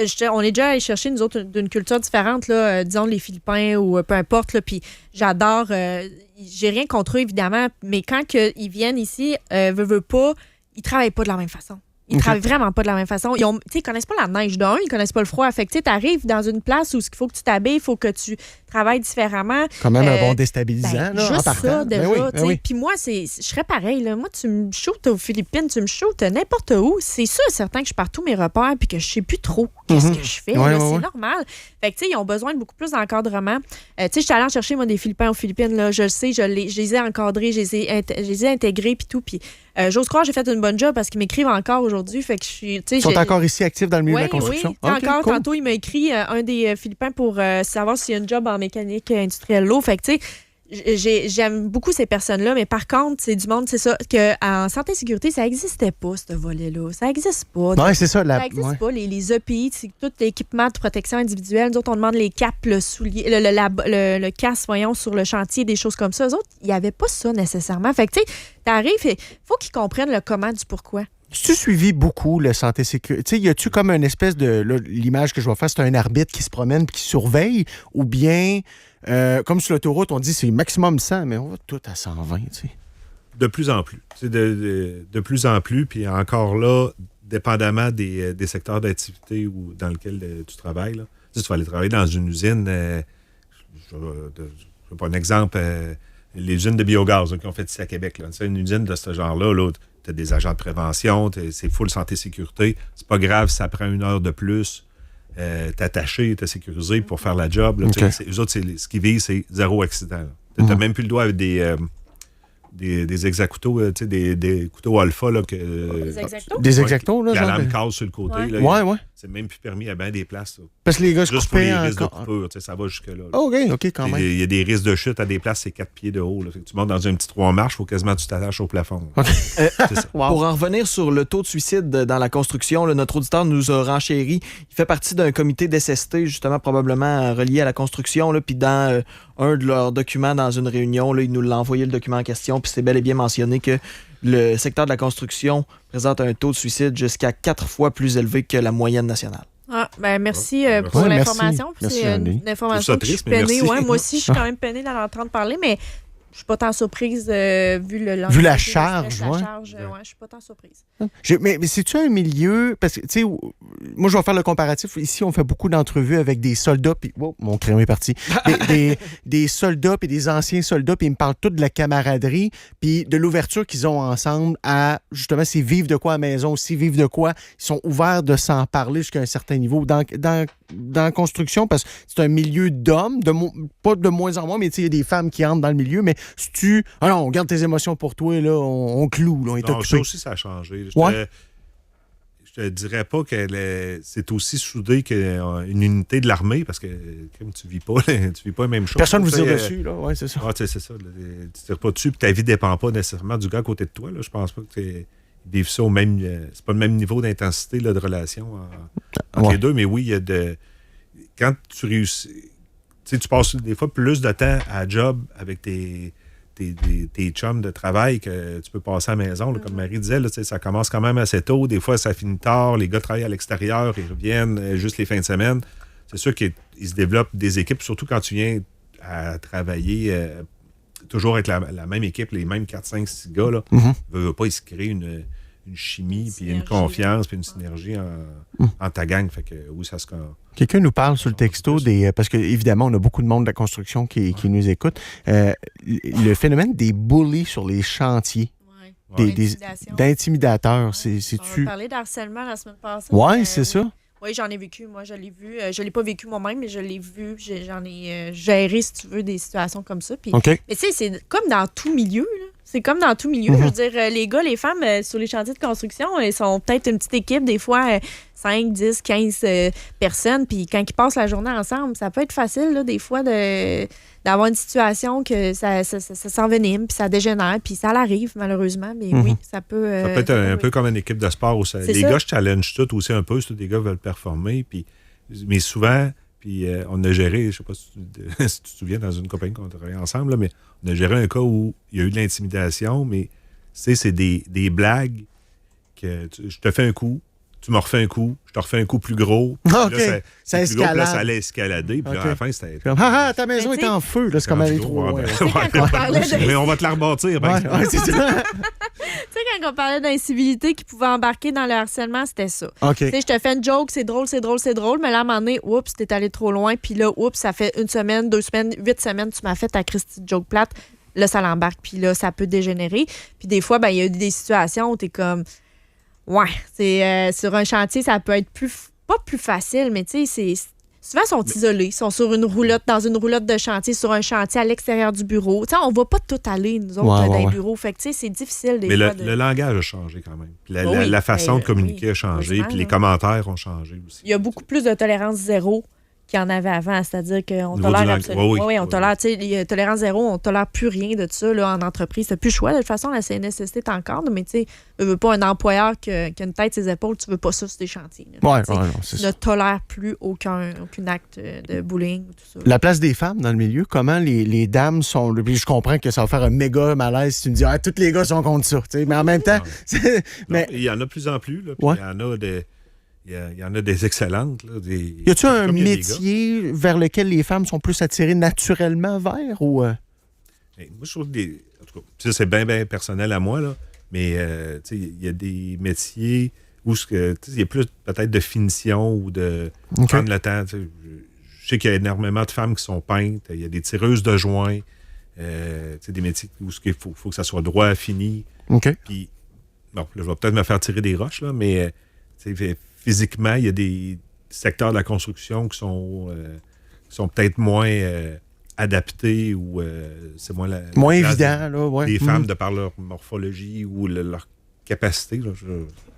sais, on est déjà allé chercher, nous autres, d'une culture différente, là, disons les Philippins ou peu importe. Puis j'adore, j'ai rien contre eux, évidemment, mais quand ils viennent ici, veut pas, ils travaillent pas de la même façon. Ils travaillent vraiment pas de la même façon. Ils connaissent pas la neige d'un, ils connaissent pas le froid. Fait que tu arrives dans une place où il faut que tu t'habilles, il faut que tu travailles différemment. Quand même un bon Ben, déstabilisant. là, en juste partant. ça, Ben déjà. oui, ben tu sais. oui. Puis moi, je serais pareil. Là. Moi, tu me shootes aux Philippines, tu me shootes n'importe où. C'est sûr, certain que je pars tous mes repères puis que je sais plus trop qu'est-ce que je fais. Ouais, là. ouais, C'est ouais. normal. Fait que, tu sais, ils ont besoin de beaucoup plus d'encadrement. Tu sais, je suis allée en chercher, moi, des Philippins aux Philippines. Là. Je le sais, je les ai encadrés, je les ai intégrés puis tout. Puis j'ose croire que j'ai fait une bonne job parce qu'ils m'écrivent encore aujourd'hui. Fait que je suis. Ils sont encore ici actifs dans le milieu de la Oui, construction? oui. Ok, Encore, cool. tantôt, il m'a écrit un des Philippins pour savoir s'il y a un job en mécanique industrielle lourd. Fait que, tu sais, j'aime beaucoup ces personnes-là, mais par contre, c'est du monde, c'est ça, qu'en santé et sécurité, ça n'existait pas, ce volet-là. Ça n'existe pas. Non, c'est ça. Ça n'existe pas, les EPI, c'est tout l'équipement de protection individuelle. Nous autres, on demande les capes, le soulier, le casque, voyons, sur le chantier, des choses comme ça. Eux autres, il n'y avait pas ça nécessairement. Fait que, tu sais, t'arrives et il faut qu'ils comprennent le comment du pourquoi. Tu suivi beaucoup le santé sécurité? Tu sais, y a-tu comme une espèce de. Là, l'image que je vais faire, c'est un arbitre qui se promène et qui surveille, ou bien, comme sur l'autoroute, on dit c'est maximum 100, mais on va tout à 120, tu sais. De plus en plus. C'est de plus en plus, puis encore là, dépendamment des secteurs d'activité dans lesquels tu travailles. Là. Tu vas aller travailler dans une usine, je sais pas un exemple, les usines de biogaz là, qui ont fait ici à Québec. Là. C'est une usine de ce genre-là, tu as des agents de prévention, c'est full santé-sécurité. C'est pas grave si ça prend 1 heure de plus. T'es attaché, t'es sécurisé pour faire la job. Là, Okay. eux autres, ce qu'ils visent, c'est 0 accident. Tu n'as même plus le droit avec des exactos, des couteaux alpha. Là, Des exactos? Des exactos, là, La genre. lame casse sur le côté. Ouais. Là, Ouais. C'est même plus permis à bien des places. Là. Parce que les gars se Juste pour les coupaient risques de encore. coupure, ça va jusque-là. là. OK, quand même. Il y a des risques de chute à des places, c'est 4 pieds de haut. Là. Fait que tu montes dans un petit 3 marches, il faut quasiment que tu t'attaches au plafond. C'est ça. Wow. Pour en revenir sur le taux de suicide dans la construction, là, notre auditeur nous a renchéri. Il fait partie d'un comité d'SST, justement, probablement relié à la construction. Là, puis dans un de leurs documents, dans une réunion, là, il nous l'a envoyé le document en question. Puis c'est bel et bien mentionné que le secteur de la construction présente un taux de suicide jusqu'à 4 fois plus élevé que la moyenne nationale. Ah, ben merci Ouais, pour ouais, l'information. merci. Puis Merci, c'est Annie. une information Je trouve ça que je suis triste, mais peinée. merci. Ouais, moi aussi, je suis quand même peinée d'en entendre parler, mais je suis pas tant surprise Vu la charge, la ouais. charge, ouais, je suis pas tant surprise. Mais c'est-tu un milieu. Parce que, tu sais, moi, je vais faire le comparatif. Ici, on fait beaucoup d'entrevues avec des soldats. Puis, oh, mon crayon est parti. Des soldats, puis des anciens soldats. Puis, ils me parlent tous de la camaraderie. Puis, de l'ouverture qu'ils ont ensemble à, justement, c'est vivre de quoi à la maison aussi, vivre de quoi. Ils sont ouverts de s'en parler jusqu'à un certain niveau. Dans la construction, parce que c'est un milieu d'hommes, pas de moins en moins, mais tu sais, il y a des femmes qui entrent dans le milieu. Mais si tu. Ah non, on garde tes émotions pour toi, là, on cloue, là, on est Non, ça occupé. aussi, ça a changé. Ouais. Je te dirais pas que c'est aussi soudé qu'une unité de l'armée, parce que comme tu vis pas la même chose. Personne ne vous Tu sais, tire dessus, là. Ouais, c'est ça. Ah, tu sais, c'est ça. Là, tu tires pas dessus, puis ta vie dépend pas nécessairement du gars à côté de toi. Là. Je pense pas que tu vivent ça au même. C'est pas le même niveau d'intensité là, de relation entre Ouais. les deux, mais oui, il y a de. Quand tu réussis. Tu sais, tu passes des fois plus de temps à job avec tes chums de travail que tu peux passer à la maison. Là, comme Marie disait, là, tu sais, ça commence quand même assez tôt. Des fois, ça finit tard. Les gars travaillent à l'extérieur. Ils reviennent juste les fins de semaine. C'est sûr qu'ils se développent des équipes, surtout quand tu viens à travailler toujours avec la même équipe, les mêmes 4, 5, 6 gars. Là. Veut pas, ils se créent une chimie, puis une Synergie. confiance, puis une synergie en ta gang. Fait que oui, ça se... Quelqu'un nous parle sur le texto parce que évidemment on a beaucoup de monde de la construction qui nous écoute. Le phénomène des bullies sur les chantiers, Ouais. des Intimidation. d'intimidateurs, On a c'est-tu. parlé d'harcèlement la semaine passée. Ouais, c'est ça. Oui, j'en ai vécu. Moi, je l'ai vu. Je l'ai pas vécu moi-même, mais je l'ai vu. J'en ai géré, si tu veux, des situations comme ça. Puis, OK. mais tu sais, c'est comme dans tout milieu. Là. C'est comme dans tout milieu. Je veux dire, les gars, les femmes, sur les chantiers de construction, ils sont peut-être une petite équipe, des fois 5, 10, 15 personnes. Puis quand ils passent la journée ensemble, ça peut être facile, là, des fois, d'avoir une situation que ça s'envenime, puis ça dégénère, puis ça arrive, malheureusement. Mais oui, ça peut... ça peut être un peu comme une équipe de sport où les gars, je challenge tout aussi un peu. Si des gars veulent performer, mais souvent... Puis on a géré, je ne sais pas si tu te souviens, dans une compagnie qu'on travaillait ensemble, là, mais on a géré un cas où il y a eu de l'intimidation, mais c'est des blagues que je te fais un coup, tu me refais un coup, je te refais un coup plus gros. OK, là, ça plus gros, puis là, ça escalade. allait escalader. Puis à la fin, c'était... Ta maison est en feu. Là, c'est comme aller trop loin. Mais on va te la rebâtir. Ouais, c'est ça. Tu sais, quand on parlait d'incivilité qui pouvait embarquer dans le harcèlement, c'était ça. OK. Tu sais, je te fais une joke, c'est drôle, mais là, à un moment donné, oups, t'es allé trop loin, puis là, oups, ça fait 1 semaine, 2 semaines, 8 semaines, tu m'as fait ta Christie de joke plate. Là, ça l'embarque, puis là, ça peut dégénérer. Puis des fois, il y a eu des situations où t'es comme... Ouais, c'est sur un chantier, ça peut être pas plus facile, mais tu sais, souvent, ils sont isolés. Ils sont dans une roulotte de chantier, sur un chantier à l'extérieur du bureau. Tu sais, on va pas tout aller, nous autres, dans les bureaux. Fait que, tu sais, c'est difficile des fois. Mais le langage a changé quand même. Puis la façon de communiquer a changé, puis les commentaires ont changé aussi. Il y a beaucoup plus de tolérance zéro qu'il y en avait avant. C'est-à-dire qu'on tolère absolument. Oui, on tolère, tu sais, tolérance zéro, on tolère plus rien de ça là, en entreprise. T'as plus le choix. De toute façon, la CNSST est encore, mais tu sais, tu veux pas un employeur qui a une tête ses épaules, tu veux pas ça sur tes chantiers. Non, c'est ça. Ne tolère plus aucun acte de bullying, tout ça. La place des femmes dans le milieu, comment les dames sont... Puis je comprends que ça va faire un méga malaise si tu me dis « Ah, tous les gars sont contre ça. » Mais en même temps... Mais il y en a de plus en plus. Là, puis il y en a des excellentes. Là, y a-tu un métier vers lequel les femmes sont plus attirées naturellement vers? Ou moi, je trouve en tout cas, ça, c'est bien personnel à moi, là, mais il y a des métiers où il y a plus peut-être de finition ou de prendre le temps. Je sais qu'il y a énormément de femmes qui sont peintes. Il y a des tireuses de joints. Des métiers où il faut que ça soit droit, fini. Puis, bon, là, je vais peut-être me faire tirer des roches, là, mais physiquement, il y a des secteurs de la construction qui sont peut-être moins adaptés ou c'est moins évident. Là, des femmes de par leur morphologie ou leur capacité. Là,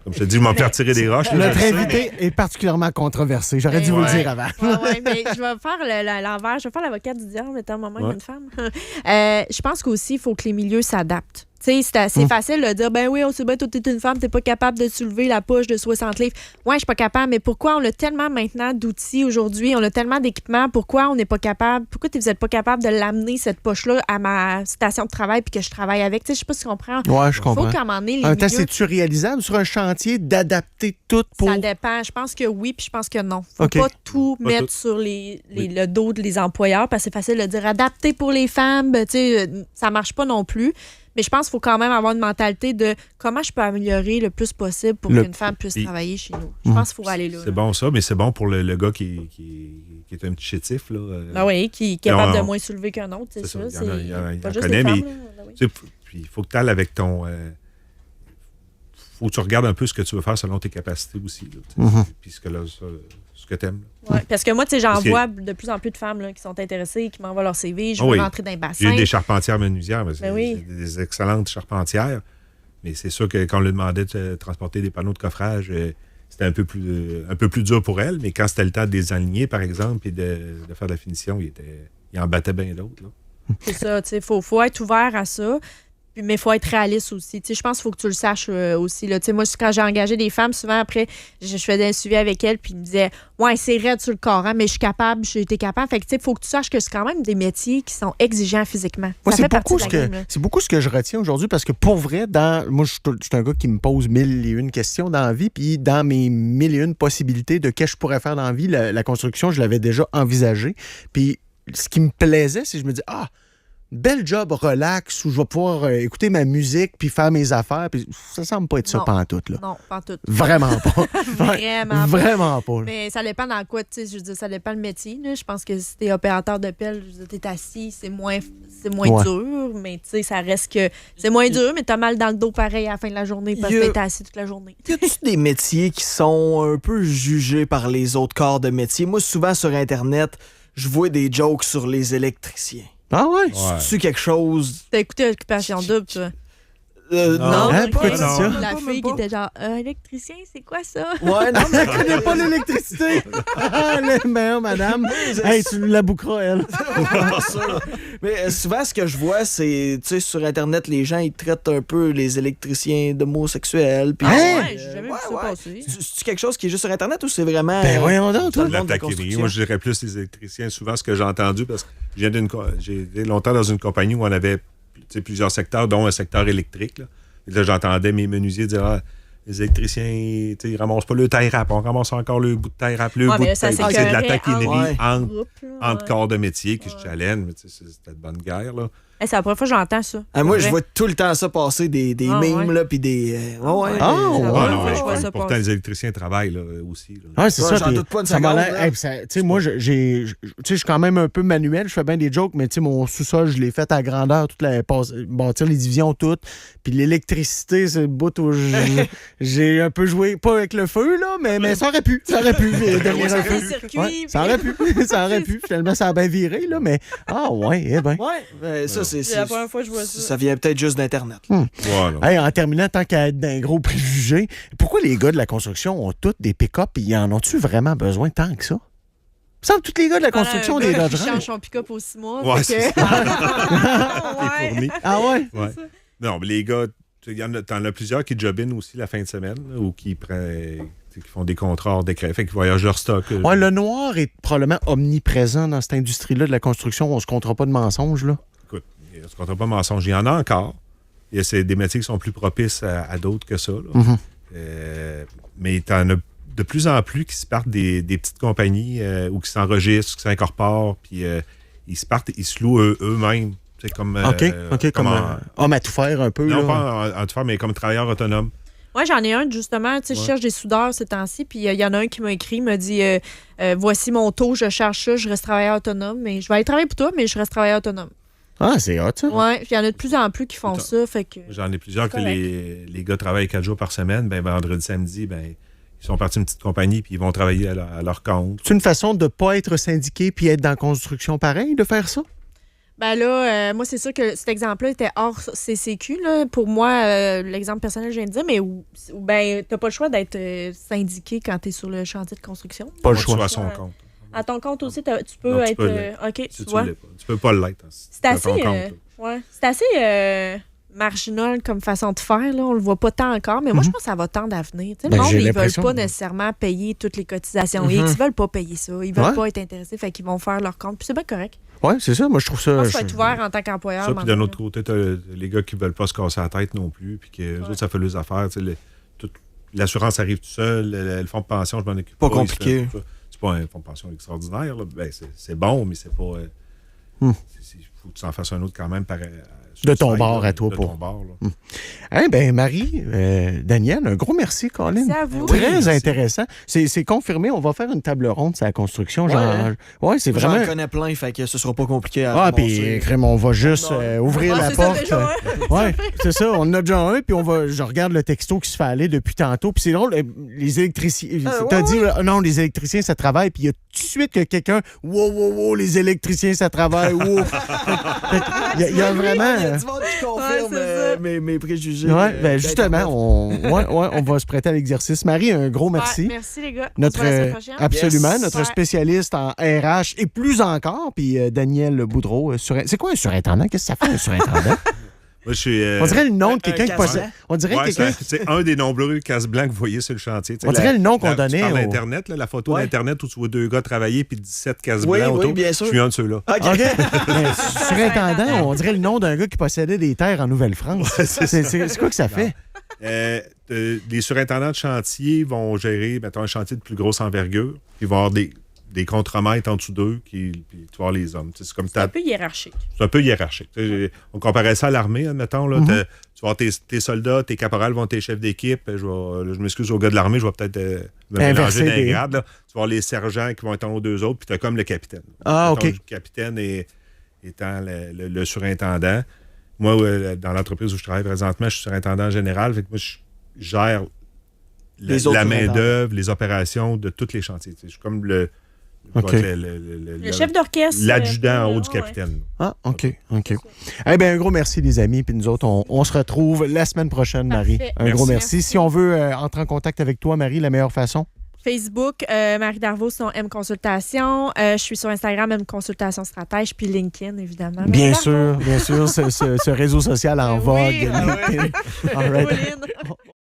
comme je te dis, je vais me faire tirer des roches. Notre invité est particulièrement controversé. J'aurais dû vous le dire avant. Oui, mais je vais faire l'envers. Je vais faire l'avocat du diable, étant moi-même une femme. Je pense qu'aussi, il faut que les milieux s'adaptent. C'est assez facile de dire, ben oui, on sait bien, toi, t'es une femme, t'es pas capable de soulever la poche de 60 livres. Ouais, je suis pas capable, mais pourquoi on a tellement maintenant d'outils aujourd'hui, on a tellement d'équipements, pourquoi on n'est pas capable, pourquoi vous n'êtes pas capable de l'amener, cette poche-là, à ma station de travail puis que je travaille avec? Tu sais, je sais pas si tu comprends. Ouais, je comprends. Faut qu'à un moment donné, les milieux... c'est-tu réalisable sur un chantier d'adapter tout pour... Ça dépend. Je pense que oui, puis je pense que non. Faut pas tout mettre sur le dos des employeurs, parce que c'est facile de dire adapter pour les femmes, tu sais, ça marche pas non plus. Mais je pense qu'il faut quand même avoir une mentalité de comment je peux améliorer le plus possible pour qu'une femme puisse travailler chez nous. Je pense qu'il faut aller là. C'est bon ça, mais c'est bon pour le gais qui est un petit chétif. Là. Oui, qui est capable de moins soulever qu'un autre, c'est ça. Il y en connaît, mais puis il faut que tu ailles avec ton... faut que tu regardes un peu ce que tu veux faire selon tes capacités aussi. Puis ce que tu aimes. Oui, parce que moi, j'en vois de plus en plus de femmes là, qui sont intéressées, qui m'envoient leur CV, je veux rentrer dans les bassins. Il y a eu des charpentières menuisières, mais c'est des excellentes charpentières. Mais c'est sûr que quand on lui demandait de transporter des panneaux de coffrage, c'était un peu plus dur pour elle. Mais quand c'était le temps de les aligner, par exemple, et de faire de la finition, il en battait bien d'autres. C'est ça, tu sais, faut être ouvert à ça. Mais il faut être réaliste aussi. Je pense qu'il faut que tu le saches aussi. Là. Moi, quand j'ai engagé des femmes, souvent après, je faisais un suivi avec elles, puis ils me disaient ouais, c'est raide sur le corps, hein, mais je suis capable, j'ai été capable. Fait que il faut que tu saches que c'est quand même des métiers qui sont exigeants physiquement. Ouais, c'est beaucoup ce que je retiens aujourd'hui, parce que pour vrai, moi, je suis un gars qui me pose 1001 questions dans la vie, puis dans mes 1001 possibilités de qu'est-ce que je pourrais faire dans la vie, la construction, je l'avais déjà envisagé. Puis ce qui me plaisait, c'est que je me dis bel job relax où je vais pouvoir écouter ma musique puis faire mes affaires. Puis ça semble pas être ça pantoute, là. Non, pantoute. Vraiment pas. Vraiment pas. Mais ça dépend dans quoi, tu sais. Je veux dire, ça dépend le métier. Là. Je pense que si t'es opérateur de pelle, t'es assis, c'est moins dur. Mais tu sais, ça reste que c'est moins dur, mais t'as mal dans le dos pareil à la fin de la journée parce que t'es assis toute la journée. Y a-tu des métiers qui sont un peu jugés par les autres corps de métier? Moi, souvent sur Internet, je vois des jokes sur les électriciens. Ah ouais? C'est quelque chose... T'as écouté Occupation Double, toi? Non, Hein, pourquoi tu dis ça? La fille qui était genre, électricien, c'est quoi ça? Ouais, non, mais Elle connaît pas l'électricité. Elle est meilleure, madame. Hey, tu nous la bouqueras, elle. pas sûr. Mais souvent, ce que je vois, c'est, tu sais, sur Internet, les gens, ils traitent un peu les électriciens d'homosexuels. Puis, Ouais, j'ai jamais vu ça passer. C'est quelque chose qui est juste sur Internet ou c'est vraiment... Ben voyons donc, toi. dans le La monde de la taquinerie. construction? Moi, je dirais plus les électriciens. Souvent, ce que j'ai entendu, parce que j'ai été longtemps dans une compagnie où on avait plusieurs secteurs, dont un secteur électrique. Là, et là j'entendais mes menuisiers dire les électriciens, ils ramassent pas le tie wrap, on ramasse encore le bout de tie wrap, le bout de ça, taille. c'est C'est de la écœurant. taquinerie Ouais. entre corps de métier qui se challenge. Mais c'était de bonne guerre. Là. C'est la première fois que j'entends ça. Ah, moi, je Ouais. vois tout le temps ça passer, des memes, ouais. là, puis des... ouais. Ah, C'est la ouais. première Ah, fois non, que je vois ça pourtant, passer. les électriciens travaillent là, aussi. Là. Ouais, c'est Ouais, ça. j'en puis doute pas une ça m'a seconde, l'air- là. hey, puis tu sais, moi, je suis quand même un peu manuel. Je fais bien des jokes, mais tu sais, mon sous-sol, je l'ai fait à grandeur, bâtir les divisions toutes. Puis l'électricité, c'est le bout où j'ai un peu joué, pas avec le feu, là, mais ça aurait pu. Ça aurait pu devenir un feu. circuit, Ouais, puis- ça aurait pu. Ça aurait pu. Finalement, ça a bien viré, là, mais ouais, eh ben. Ouais, ça, c'est... C'est la première fois que je vois ça. Ça vient peut-être juste d'Internet. Voilà. Hey, en terminant, tant qu'à être d'un gros préjugé, pourquoi les gars de la construction ont tous des pick-up et ils en ont-tu vraiment besoin tant que ça? Il me semble que tous les gars de la construction ont des Dodge Qui Ram. change son pick-up aux 6 mois. Ouais, fait c'est que- T'es Ouais. fourni. Ah ouais? Ouais. Non, mais les gars, t'en as plusieurs qui job-in aussi la fin de semaine là, ou qui font des contrats hors décret, fait qu'ils voyagent leur stock. Ouais, le noir est probablement omniprésent dans cette industrie-là de la construction. On se comptera pas de mensonges, là. Écoute, on se comptera pas mensonge. Il y en a encore. C'est des métiers qui sont plus propices à d'autres que ça. Là. Mhm. Mais t'en as de plus en plus qui se partent des petites compagnies ou qui s'enregistrent, qui s'incorporent, puis ils se louent eux-mêmes. C'est comme, OK, comme homme à tout faire un peu. non, là. pas en tout faire, mais comme travailleur autonome. Ouais, j'en ai un, justement. Tu sais, je Ouais. cherche des soudeurs ces temps-ci. Puis il y en a un qui m'a écrit, m'a dit voici mon taux, je cherche ça, je reste travailleur autonome. Mais je vais aller travailler pour toi, mais je reste travailleur autonome. Ah, c'est hot, ça. Ouais, puis il y en a de plus en plus qui font ça. Fait que. J'en ai plusieurs que Correct. les gars travaillent 4 jours par semaine. Ben, vendredi, samedi, ben, ils sont partis d'une petite compagnie puis ils vont travailler à leur compte. C'est une façon de ne pas être syndiqué puis être dans la construction pareil, de faire ça? Ben là, moi, c'est sûr que cet exemple-là était hors CCQ. Là. Pour moi, l'exemple personnel, je viens de dire, mais ben, t'as pas le choix d'être syndiqué quand t'es sur le chantier de construction. Pas le Moi, tu vas choix. à son Ouais. compte. À ton compte aussi, tu peux Non, tu être. peux l'être. OK, Si tu tu vois. l'es pas. Tu peux pas l'être. C'est à assez, ton compte. ouais, c'est assez marginal comme façon de faire. Là. On le voit pas tant encore, mais moi, je pense que ça va tendre à venir. Tu sais, Ben, le monde, j'ai ils veulent l'impression. pas nécessairement payer toutes les cotisations X. Ils veulent pas payer ça. Ils veulent Ouais. pas être intéressés, fait qu'ils vont faire leur compte. Puis c'est bien correct. Ouais, c'est ça. Moi, je trouve ça. Je pense qu'il faut être ouvert en tant qu'employeur. Ça, puis maintenant, d'un autre côté, t'as les gars qui veulent pas se casser la tête non plus, puis que les autres, ça fait leurs affaires. Tu sais, l'assurance arrive tout seul, le fonds de pension, je m'en occupe Pas pas. compliqué. C'est pas un fonds de pension extraordinaire. Là. Ben, c'est bon, mais c'est pas. Il faut que tu en fasses un autre quand même par. De ton bord à toi, de pour- ton bord, là. Hein, ben, Marie, Daniel, un gros merci, Colin. Merci à vous. Très merci. intéressant. C'est confirmé. On va faire une table ronde sur la construction. Ouais, c'est J'en vraiment. connais plein, fait que ce sera pas compliqué à Ah, ramasser. puis, crème, on va juste ouvrir Ah, la c'est ça, porte. déjà, Ouais, c'est ça. On en a déjà un, puis je regarde le texto qui se fait aller depuis tantôt. Puis c'est drôle, les électriciens. T'as dit, non, les électriciens, ça travaille. Puis il y a tout de suite que quelqu'un, wow, les électriciens, ça travaille. Wow. Il y a vraiment. Il y a du monde qui confirme Ouais, c'est ça. mes préjugés. Ouais, ben justement, on va se prêter à l'exercice. Marie, un gros merci. Ouais, merci, les gars. Notre, On se voit la semaine prochaine. absolument, Yes. notre Ouais. spécialiste en RH et plus encore, puis Daniel Boudreau. C'est quoi un surintendant? Qu'est-ce que ça fait, un surintendant? Moi, je suis. On dirait le nom de quelqu'un qui casse possède. blanc. On dirait Ouais, quelqu'un. c'est un des nombreux casse blancs que vous voyez sur le chantier. Tu sais, On dirait le nom qu'on tu donnait parles au- d'Internet, là, la photo Ouais. d'Internet où tu vois 2 gars travailler puis 17 casse Oui, blancs oui, autour. bien sûr. Je suis un de ceux-là. OK. OK. Mais surintendant, on dirait le nom d'un gars qui possédait des terres en Nouvelle-France. C'est quoi que ça fait? Les surintendants de chantier vont gérer, mettons, un chantier de plus grosse envergure. Ils vont avoir des contremaîtres en dessous d'eux, puis tu vas avoir les hommes. Tu sais, c'est comme C'est un peu hiérarchique. c'est un peu hiérarchique. Tu sais, on comparait ça à l'armée, admettons. Là, tu vas avoir tes soldats, tes caporales vont être tes chefs d'équipe. Je m'excuse aux gars de l'armée, je vais peut-être me Inverser mélanger des- des grades. Là. Tu vas avoir les sergents qui vont être en haut d'eux autres, puis tu as comme le capitaine. Ah, Mettons, OK. Le capitaine étant le surintendant. Moi, dans l'entreprise où je travaille présentement, je suis surintendant général. Fait que moi, je gère Les autres la surintendants. main-d'œuvre, les opérations de tous les chantiers. Tu sais, je suis comme le Je OK. vais être Le chef d'orchestre. l'adjudant en haut du ouais. capitaine. Ah, OK. Eh bien, un gros merci, les amis. Puis nous autres, on se retrouve la semaine prochaine, Marie. Parfait. Un gros Merci. merci. Si on veut entrer en contact avec toi, Marie, la meilleure façon? Facebook, Marie Darvaux, son M Consultation. Je suis sur Instagram, M Consultation Stratège, puis LinkedIn, évidemment. Bien Marie sûr, ce réseau social en Ben vogue. oui. LinkedIn. All right. Darvaux. Pauline.